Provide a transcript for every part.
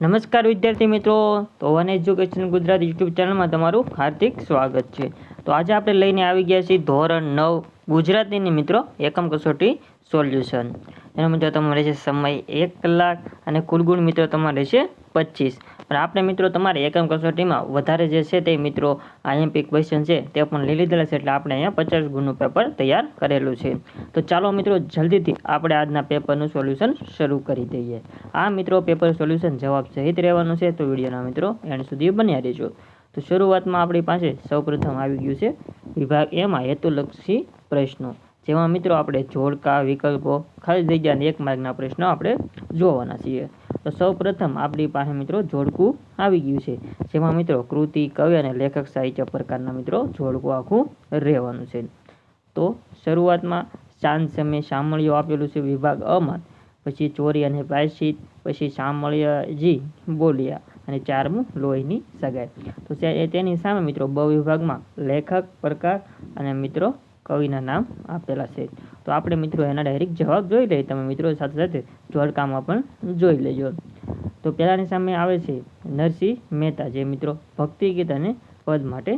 નમસ્કાર વિદ્યાર્થી મિત્રો, તો વન એજ્યુકેશન ગુજરાત યુટ્યુબ ચેનલમાં તમારું હાર્દિક સ્વાગત છે। તો આજે આપણે લઈને આવી ગયા છીએ ધોરણ 9 ગુજરાતીની મિત્રો એકમ કસોટી સોલ્યુશન। એનો મિત્રો તમારે છે સમય 1 કલાક અને કુલ ગુણ મિત્રો તમારે છે 25। પણ આપણે મિત્રો તમારે એકમ કસોટીમાં વધારે જે છે તે મિત્રો આઈએમપી ક્વેશ્ચન છે તે પણ લઈ લીધેલા છે, એટલે આપણે અહીંયા 50 ગુણનું પેપર તૈયાર કરેલું છે। તો ચાલો મિત્રો જલ્દીથી આપણે આજના પેપરનું સોલ્યુશન શરૂ કરી દઈએ। આ મિત્રો પેપર સોલ્યુશન જવાબ સહિત રહેવાનું છે, તો વિડીયોના મિત્રો એન્ડ સુધી બન્યા રહેજો। તો શરૂઆતમાં આપણી પાસે સૌપ્રથમ આવી ગયું છે વિભાગ એમાં હેતુલક્ષી પ્રશ્નો, જેમાં મિત્રો આપણે જોડકા, વિકલ્પો, ખાલી જગ્યા અને 1 માર્કના પ્રશ્નો આપણે જોવાના છીએ। તો સૌપ્રથમ આપણી પાસે મિત્રો જોડકું આવી ગયું છે, જેમાં મિત્રો કૃતિ, કવિ અને લેખક સાહિત્ય પ્રકારના મિત્રો જોડકું આખું રહેવાનું છે। તો શરૂઆતમાં શાંત સમય સામળિયો આપેલું છે વિભાગ અમાં, પછી ચોરી અને પ્રાયશ્ચિત, પછી સામળિયાજી બોલ્યા અને 4મું લોહીની સગાઈ। તો તેની સામે મિત્રો બ વિભાગમાં લેખક, પ્રકાર અને મિત્રો કવિના નામ આપેલા છે। તો આપણે મિત્રો એના ડાયરેક્ટ જવાબ જોઈ લઈએ, તમે મિત્રો સાથે સાથે જોડકામાં પણ જોઈ લેજો। તો પહેલાની સામે આવે છે નરસિંહ મહેતા, જે મિત્રો ભક્તિ ગીત અને પદ માટે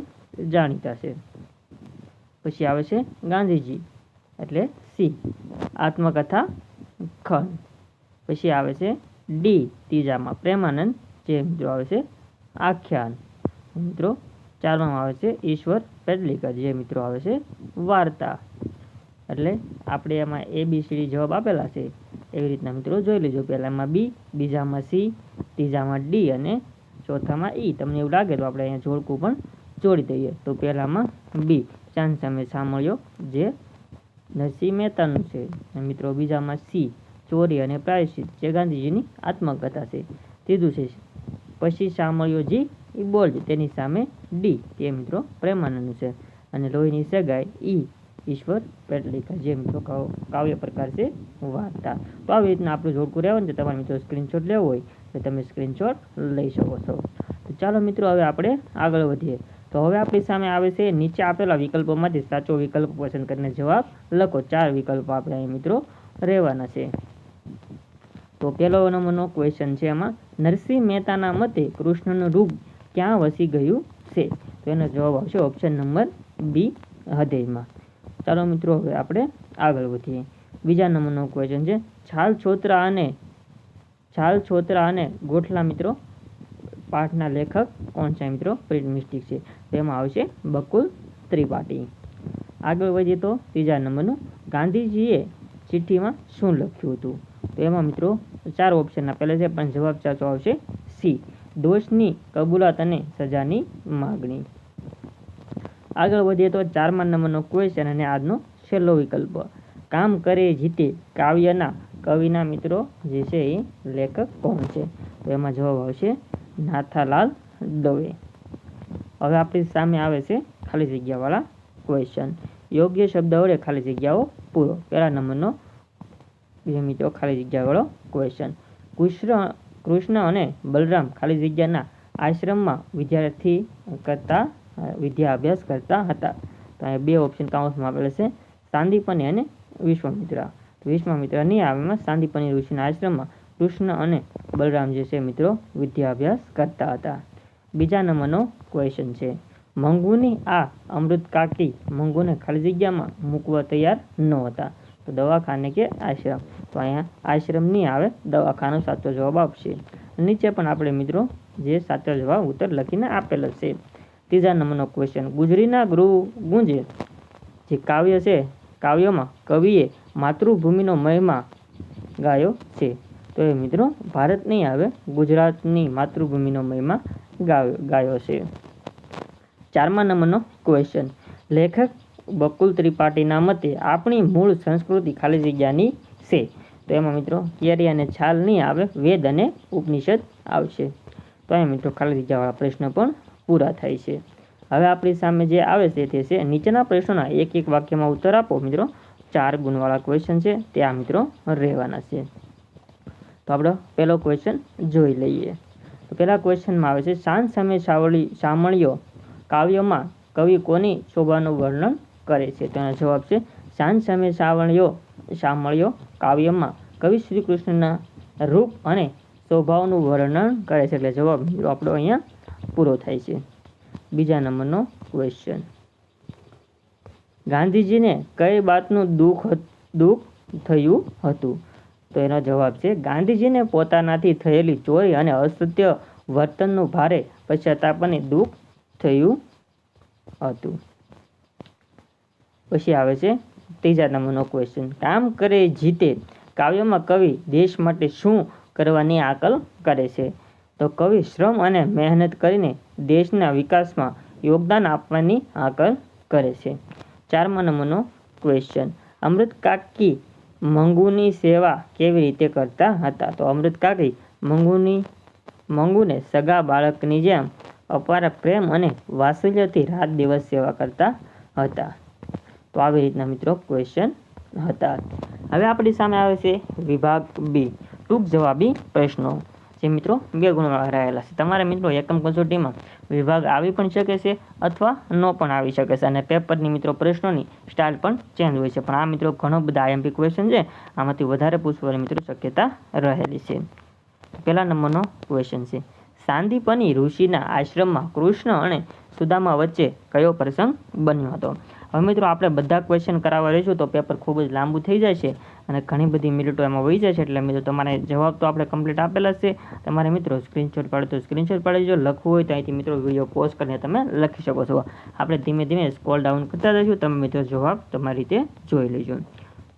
જાણીતા છે। પછી આવે છે ગાંધીજી એટલે સી, આત્મકથા ખંડ। પછી આવે છે ડી ત્રીજામાં પ્રેમાનંદ, જે મિત્રો આવે છે આખ્યાન। મિત્રો 4માં આવે છે ઈશ્વર પેડલીકર, જે મિત્રો આવે છે વાર્તા। એટલે આપણે એમાં ABCD જવાબ આપેલા છે એવી રીતના મિત્રો જોઈ લેજો। પહેલામાં બી, બીજામાં સી, ત્રીજામાં ડી અને ચોથામાં ઈ। તમને એવું લાગે તો આપણે અહીંયા જોડકું પણ જોડી દઈએ। તો પહેલામાં બી ચાંદ સામે સામળ્યો, જે નરસિંહ મહેતાનું છે। મિત્રો બીજામાં સી ચોરી અને પ્રાયશ્ચિત, જે ગાંધીજીની આત્મકથા છે। ત્રીજું છે પછી સામળિયોજી એ બોલ, તેની સામે ડી, તે મિત્રો પ્રેમાનંદનું છે। અને લોહીની સગાઈ ઈ ઈશ્વર પેડલીકર, જે મિત્રો કાવ્ય પ્રકાર છે વાર્તા। તો આવી રીતના આપણું જોડકું રહેવાનું છે। તમારે મિત્રો સ્ક્રીનશોટ લેવો હોય તો તમે સ્ક્રીનશોટ લઈ શકો છો। તો ચાલો મિત્રો હવે આપણે આગળ વધીએ। તો હવે આપણી સામે આવે છે નીચે આપેલા વિકલ્પોમાંથી સાચો વિકલ્પ પસંદ કરીને જવાબ લખો। 4 વિકલ્પો આપણે અહીં મિત્રો રહેવાના છે। તો પહેલો નંબરનો ક્વેશ્ચન છે, એમાં નરસિંહ મહેતાના મતે કૃષ્ણનું રૂપ ક્યાં વસી ગયું છે? તો એનો જવાબ આવશે ઓપ્શન નંબર બી, હૃદયમાં। ચાલો મિત્રો હવે આપણે આગળ વધીએ। બીજા નંબરનો ક્વેશ્ચન છે છાલછોતરા અને ગોઠલા મિત્રો પાઠના લેખક કોણ છે? મિત્રો પ્રિન્ટ મિસ્ટેક છે, તેમાં આવશે બકુલ ત્રિપાઠી। આગળ વધીએ તો ત્રીજા નંબરનું ગાંધીજીએ ચિઠ્ઠીમાં શું લખ્યું હતું? તો એમાં મિત્રો 4 ઓપ્શન આપેલા છે, પણ જવાબ સાચો આવશે સી, દોષની કબૂલાત અને સજાની માગણી। આગળ વધીએ તો 4મા નંબરનો ક્વેશ્ચન અને આજનો છેલ્લો વિકલ્પ, કામ કરે જીતે કાવ્યના કવિના મિત્રો જે છે એ લેખક કોણ છે? તો એમાં જવાબ આવશે નાથાલાલ દવે। હવે આપણી સામે આવે છે ખાલી જગ્યાવાળા ક્વેશ્ચન, યોગ્ય શબ્દ વડે ખાલી જગ્યાઓ પૂરો। પહેલા નંબરનો મિત્રો ખાલી જગ્યાવાળો ક્વેશ્ચન, કૃષ્ણ અને બલરામ ખાલી જગ્યાના આશ્રમમાં વિદ્યા અભ્યાસ કરતા હતા। તો અહીંયા 2 ઓપ્શન કાઉન્સમાં આપેલા છે, સાંદીપની અને વિશ્વામિત્રા। તો વિશ્વામિત્રા નહીં આવે, એમાં સાંદીપની ઋષિના આશ્રમમાં કૃષ્ણ અને બલરામ જે છે મિત્રો વિદ્યા અભ્યાસ કરતા હતા। બીજા નંબરનો ક્વેશ્ચન છે, મંગુની આ અમૃત કાકી મંગુને ખાલી જગ્યામાં મૂકવા તૈયાર ન હતા। તો દવાખાને કે આશ્રમ? તો અહીંયા આશ્રમ નહીં આવે, દવાખાનો સાચો જવાબ આપશે। નીચે પણ આપણે મિત્રો જે સાચો જવાબ ઉત્તર લખીને આપેલો છે। ત્રીજા નંબરનો ક્વેશ્ચન, ગુજરીના ગૃહ ગુંજે જે કાવ્ય છે, કાવ્યમાં કવિએ માતૃભૂમિનો મહિમા ગાયો છે? તો એ મિત્રો ભારત નહીં આવે, ગુજરાતની માતૃભૂમિનો મહિમા ગાયો છે। 4મા નંબરનો ક્વેશ્ચન, લેખક બકુલ ત્રિપાઠીના મતે આપણી મૂળ સંસ્કૃતિ ખાલી જગ્યાની છે? તો એમાં મિત્રો કેરી અને છાલ નહીં આવે, વેદ અને ઉપનિષદ આવશે। તો અહીંયા મિત્રો ખાલી જગ્યાવાળા પ્રશ્ન પણ પૂરા થાય છે। હવે આપણી સામે જે આવે છે તે છે નીચેના પ્રશ્નોના એક વાક્યમાં ઉત્તર આપો। મિત્રો 4 ગુણવાળા ક્વેશ્ચન છે, તે આ મિત્રો રહેવાના છે। તો આપણે પહેલો ક્વેશ્ચન જોઈ લઈએ। તો પહેલા ક્વેશ્ચનમાં આવે છે શાંત સમય સામળિયો કાવ્યમાં કવિ કોની શોભાનું વર્ણન કરે છે? તો એનો જવાબ છે શાંત સમય સામળિયો કાવ્યમાં કવિ શ્રી કૃષ્ણના રૂપ અને સ્વભાવનું વર્ણન કરે છે. એટલે જવાબ મિત્રો આપણો અહીંયા પૂરો થાય છે. બીજા નંબરનો ક્વેશ્ચન, ગાંધીજીને કઈ વાતનું દુઃખ થયું હતું? તો એનો જવાબ છે ગાંધીજીને પોતાનાથી થયેલી ચોરી અને અસત્ય વર્તનનું ભારે પશ્ચાતાપને દુઃખ થયું હતું. પછી આવે છે ત્રીજા નંબરનો ક્વેશ્ચન, કામ કરે જીતે કાવ્યમાં કવિ દેશ માટે શું કરવાની આકલ કરે છે? તો કવિ શ્રમ અને મહેનત કરીને દેશના વિકાસમાં યોગદાન આપવાની આકલ કરે છે. 4મા નંબરનો ક્વેશ્ચન, અમૃત કાકી મંગુની સેવા કેવી રીતે કરતા હતા? તો અમૃત કાકી મંગુને સગા બાળકની જેમ અપાર પ્રેમ અને વાત્સલ્યથી રાત દિવસ સેવા કરતા હતા. તો આવી રીતના મિત્રો ક્વેશ્ચન હતા. હવે આપણી સામે આવે છે વિભાગ બી, ટૂંક જવાબી પ્રશ્નો, જે મિત્રો 2 ગુણવાળા રહેલા છે. તમારે મિત્રો એકમ કસોટીમાં વિભાગ આવી પણ શકે છે અથવા ન પણ આવી શકે છે, અને પેપરની મિત્રો પ્રશ્નોની સ્ટાઇલ પણ ચેન્જ હોય છે. પણ આ મિત્રો ઘણો બધા આઈએમપી ક્વેશ્ચન છે, આમાંથી વધારે પૂછવાની મિત્રો શક્યતા રહેલી છે. પહેલા નંબરનો ક્વેશ્ચન છે, સાંદીપની ઋષિના આશ્રમમાં કૃષ્ણ અને સુદામા વચ્ચે કયો પ્રસંગ બન્યો હતો? હવે મિત્રો આપણે બધા ક્વેશ્ચન કરાવવા રહીશું તો પેપર ખૂબ જ લાંબુ થઈ જાય છે અને ઘણી બધી મિનિટો એમાં વહી જાય છે. એટલે મિત્રો તમારે જવાબ તો આપણે કમ્પ્લીટ આપેલા છે. તમારે મિત્રો સ્ક્રીનશોટ પાડો તો સ્ક્રીનશોટ પાડી જો, લખવું હોય તો અહીંથી મિત્રો વિડીયો પોઝ કરીને તમે લખી શકો છો. આપણે ધીમે ધીમે સ્ક્રોલ ડાઉન કરતા જઈશું, તમે મિત્રો જવાબ તમારી રીતે જોઈ લેજો.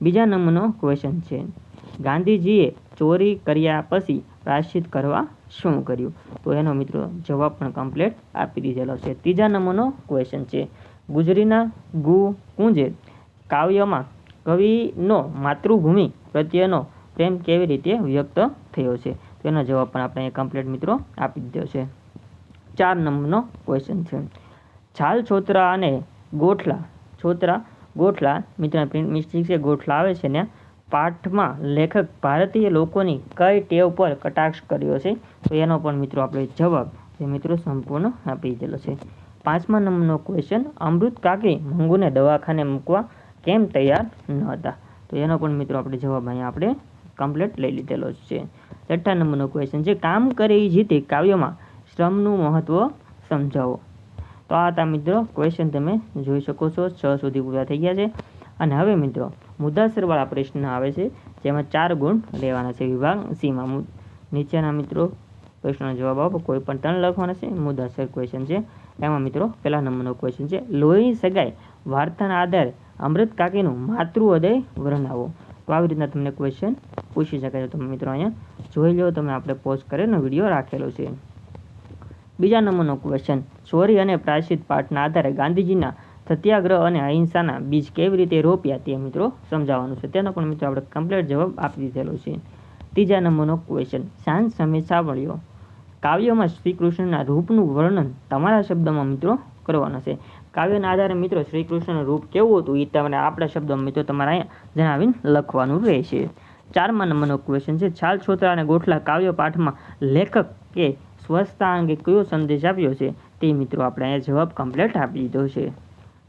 બીજા નંબરનો ક્વેશ્ચન છે, ગાંધીજીએ ચોરી કર્યા પછી પ્રાયશ્ચિત કરવા શું કર્યું? તો એનો મિત્રો જવાબ પણ કમ્પ્લીટ આપી દીધેલો છે. ત્રીજા નંબરનો ક્વેશ્ચન છે, ગુજરીના કુંજે કાવ્યમાં કવિનો માતૃભૂમિ પ્રત્યેનો પ્રેમ કેવી રીતે વ્યક્ત થયો છે? તેનો જવાબ પણ આપણે અહીંયા કમ્પ્લીટ મિત્રો આપી દીધો છે. 4 નંબરનો ક્વેશ્ચન છે, છાલ છોતરા અને ગોઠલા મિત્રો પ્રિન્ટ મિસ્ટેક છે, ગોઠલા આવે છે ને, પાઠમાં લેખક ભારતીય લોકોની કઈ ટેવ પર કટાક્ષ કર્યો છે? તો એનો પણ મિત્રો આપણે જવાબ જે મિત્રો સંપૂર્ણ આપી દીધેલો છે. 5મા નંબરનો ક્વેશ્ચન, અમૃત કાકી મંગુને દવાખાને મૂકવા કેમ તૈયાર ન હતા? તો એનો પણ મિત્રો આપણે જવાબ અહીંયા આપણે કમ્પ્લીટ લઈ લીધેલો છે. 6 નંબરનો ક્વેશ્ચન છે, કામ કરે જીતે કાવ્યમાં શ્રમનું મહત્વ સમજાવો. તો આ હતા મિત્રો ક્વેશ્ચન તમે જોઈ શકો છો, 6 સુધી પૂરા થઈ ગયા છે. અને હવે મિત્રો મુદ્દાસરવાળા પ્રશ્ન આવે છે, જેમાં 4 ગુણ લેવાના છે. વિભાગ સીમાં નીચેના મિત્રો પ્રશ્નનો જવાબ આપો, કોઈ પણ 3 લખવાના છે. મુદ્દાસર ક્વેશ્ચન છે, એમાં મિત્રો પહેલા નંબરનો ક્વેશ્ચન છે, લોહીની સગાઈ વાર્તાના આધારે અમૃત કાકીનું માતૃહૃદય વર્ણવો. તો આવી રીતના તમને ક્વેશ્ચન પૂછી શકાય. તમે મિત્રો અહીંયા જોઈ લો, તમે આપણે પોઝ કરીને વિડીયો રાખેલો છે. બીજા નંબરનો ક્વેશ્ચન, ચોરી અને પ્રાયશ્ચિત પાઠના આધારે ગાંધીજીના સત્યાગ્રહ અને અહિંસાના બીજ કેવી રીતે રોપ્યા તે મિત્રો સમજાવવાનું છે. તેનો પણ મિત્રો આપણે કમ્પ્લીટ જવાબ આપી દીધેલો છે. ત્રીજા નંબરનો ક્વેશ્ચન, સાંજ સમય સાંભળ્યો કાવ્યમાં શ્રી કૃષ્ણના રૂપનું વર્ણન તમારા શબ્દમાં મિત્રો કરવાનું છે. કાવ્યના આધારે મિત્રો શ્રી કૃષ્ણનું રૂપ કેવું હતું એ તમને આપણા શબ્દોમાં મિત્રો તમારે અહીંયા જણાવીને લખવાનું રહેશે. 4મા નંબરનો ક્વેશ્ચન છે, છાલ છોતરા અને ગોઠલા કાવ્ય પાઠમાં લેખક કે સ્વચ્છતા અંગે કયો સંદેશ આપ્યો છે? તે મિત્રો આપણે અહીંયા જવાબ કમ્પ્લીટ આપી દીધો છે.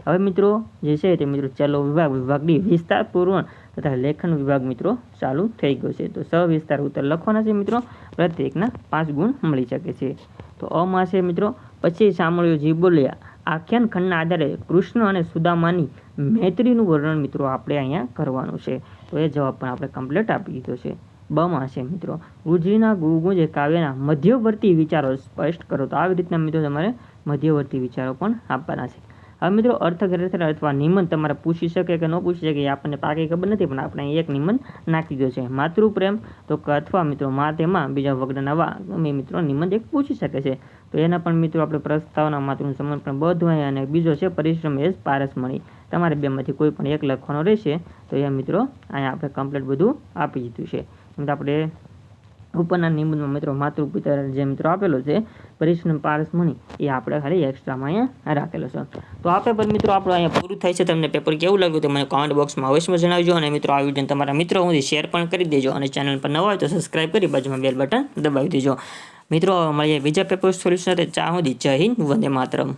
હવે મિત્રો જે છે તે મિત્રો ચલો વિભાગ ડી વિસ્તારપૂર્વક તથા લેખન વિભાગ મિત્રો ચાલુ થઈ ગયો છે. તો સવિસ્તાર ઉત્તર લખવાના છે મિત્રો, પ્રત્યેકના 5 ગુણ મળી શકે છે. તો અમાં છે મિત્રો, પછી સાંભળ્યું જી બોલ્યા આખ્યાન ખંડના આધારે કૃષ્ણ અને સુદામાની મૈત્રીનું વર્ણન મિત્રો આપણે અહીંયા કરવાનું છે. તો એ જવાબ પણ આપણે કમ્પ્લીટ આપી દીધો છે. બમાં છે મિત્રો, ગુજરીના ગુંજે કાવ્યના મધ્યવર્તી વિચારો સ્પષ્ટ કરો. તો આવી રીતના મિત્રો તમારે મધ્યવર્તી વિચારો પણ આપવાના છે. હવે મિત્રો અર્થગ્રંથ અથવા નિબંધ તમારે પૂછી શકે કે ન પૂછી શકે એ આપણને પાકી ખબર નથી, પણ આપણે એક નિબંધ નાખી દીધો છે. માતૃપ્રેમ તો અથવા મિત્રો તેમાં બીજા વગરના વા અમે મિત્રો નિબંધ એક પૂછી શકે છે. તો એના પણ મિત્રો આપણે પ્રસ્તાવના માતૃનું સમર્પણ બધું હોય, અને બીજો છે પરિશ્રમ એ પારસમણી. તમારે બેમાંથી કોઈ પણ એક લખવાનો રહેશે. તો એ મિત્રો અહીંયા આપણે કમ્પ્લીટ બધું આપી દીધું છે. આપણે ઉપરના નિબંધમાં મિત્રો માતૃપિતા જે મિત્રો આપેલો છે પરિશ્રમ પારસમણી એ આપણે ખાલી એક્સ્ટ્રામાં અહીંયા રાખેલો છે. તો આ પેપર મિત્રો આપણું અહીંયા પૂરું થાય છે. તમને પેપર કેવું લાગ્યું તે મને કોમેન્ટ બોક્સમાં અવશ્ય જણાવજો. અને મિત્રો આ વિડીયો તમારા મિત્રો સુધી શેર પણ કરી દેજો, અને ચેનલ પર નવા હોય તો સબસ્ક્રાઈબ કરી બાજુમાં બેલ બટન દબાવી દેજો. મિત્રો મળીએ બીજા પેપર સોલ્યુશન સાથે. ચા સુધી જય હિન્દ, વંદે માતરમ.